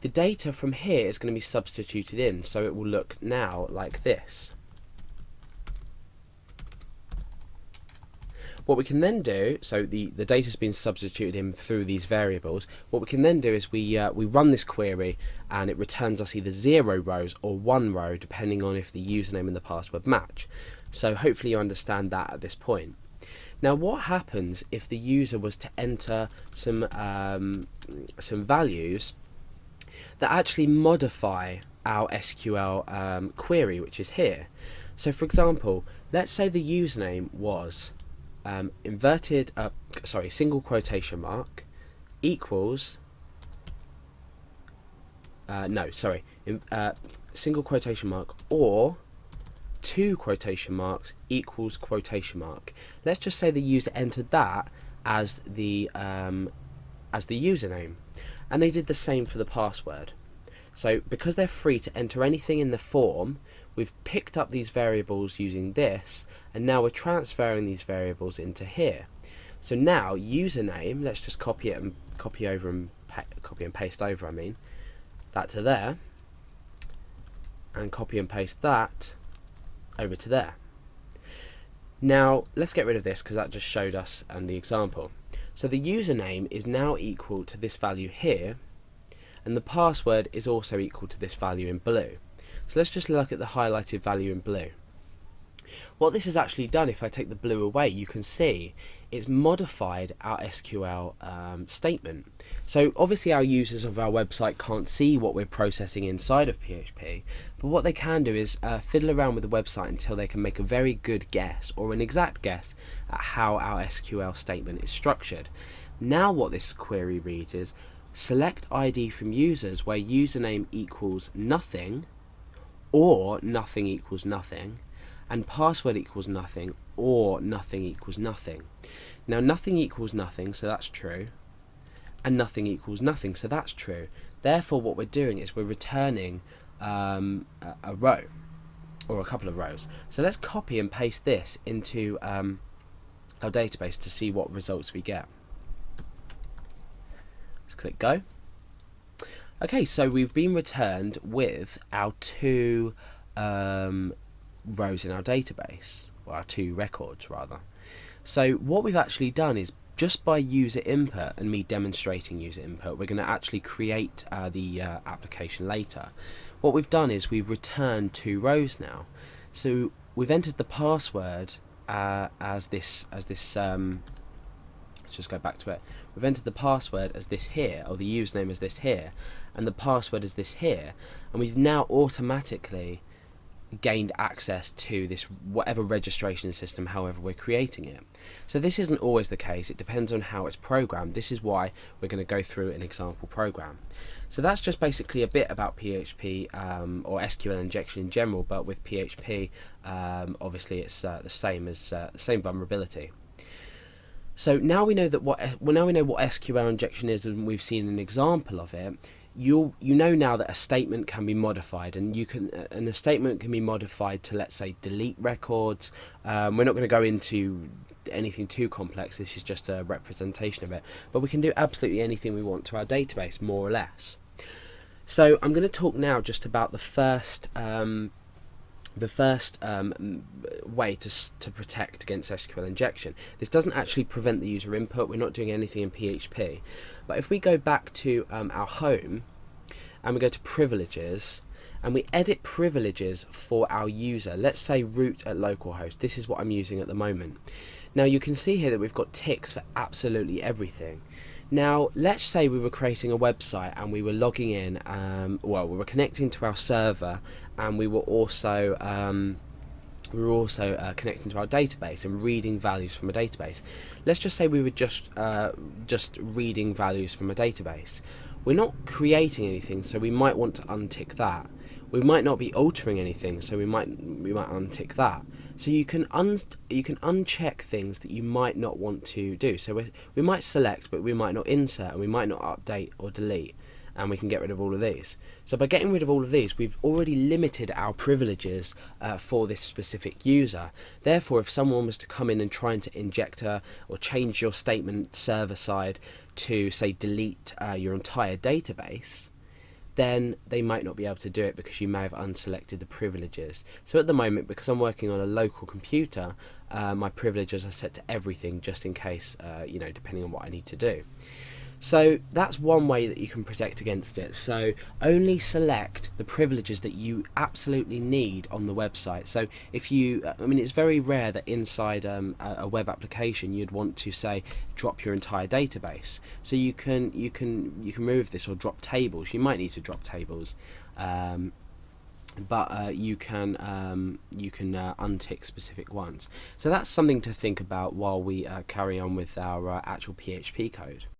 the data from here is going to be substituted in, so it will look now like this. What we can then do, so the data's been substituted in through these variables, what we can then do is we run this query and it returns us either 0 rows or 1 row depending on if the username and the password match. So hopefully you understand that at this point. Now what happens if the user was to enter some values that actually modify our SQL query, which is here? So for example, let's say the username was single quotation mark equals single quotation mark or 2 quotation marks equals quotation mark. Let's just say the user entered that as the username, and they did the same for the password. So because they're free to enter anything in the form, we've picked up these variables using this, and now we're transferring these variables into here. So now username, let's just copy it and copy and paste over, that to there, and copy and paste that over to there. Now let's get rid of this because that just showed us the example. So the username is now equal to this value here, and the password is also equal to this value in blue. So let's just look at the highlighted value in blue. What this has actually done, if I take the blue away, you can see it's modified our SQL statement. So obviously our users of our website can't see what we're processing inside of PHP, but what they can do is fiddle around with the website until they can make a very good guess or an exact guess at how our SQL statement is structured. Now what this query reads is select ID from users where username equals nothing or nothing equals nothing, and password equals nothing or nothing equals nothing. Now nothing equals nothing, so that's true, and nothing equals nothing, so that's true. Therefore what we're doing is we're returning a row or a couple of rows. So let's copy and paste this into our database to see what results we get. Let's click go. Okay, so we've been returned with our 2 rows in our database, or our 2 records rather. So what we've actually done is, just by user input and me demonstrating user input, we're going to actually create the application later. What we've done is we've returned 2 rows now. So we've entered the password as this let's just go back to it. We've entered the password as this here, or the username as this here, and the password as this here, and we've now automatically gained access to this whatever registration system, however we're creating it. So this isn't always the case, it depends on how it's programmed. This is why we're going to go through an example program. So that's just basically a bit about PHP or SQL injection in general, but with PHP obviously it's the same vulnerability. So now we know what SQL injection is, and we've seen an example of it. You know now that a statement can be modified, and a statement can be modified to, let's say, delete records. We're not going to go into anything too complex. This is just a representation of it, but we can do absolutely anything we want to our database, more or less. So I'm going to talk now just about the first way to protect against SQL injection. This doesn't actually prevent the user input. We're not doing anything in PHP. But if we go back to our home and we go to privileges and we edit privileges for our user, let's say root at localhost. This is what I'm using at the moment. Now you can see here that we've got ticks for absolutely everything. Now let's say we were creating a website and we were logging in, we were connecting to our server, and we were also connecting to our database and reading values from a database. Let's just say we were just reading values from a database. We're not creating anything, so we might want to untick that. We might not be altering anything, so we might untick that. So you can uncheck things that you might not want to do. So we might select, but we might not insert, and we might not update or delete, and we can get rid of all of these. So by getting rid of all of these, we've already limited our privileges for this specific user. Therefore, if someone was to come in and try to inject or change your statement server side to, say, delete your entire database, then they might not be able to do it because you may have unselected the privileges. So at the moment, because I'm working on a local computer, my privileges are set to everything, just in case, depending on what I need to do. So that's one way that you can protect against it. So only select the privileges that you absolutely need on the website. So if you, it's very rare that inside a web application you'd want to say drop your entire database. So you can remove this, or drop tables. You might need to drop tables. But you can untick specific ones. So that's something to think about while we carry on with our actual PHP code.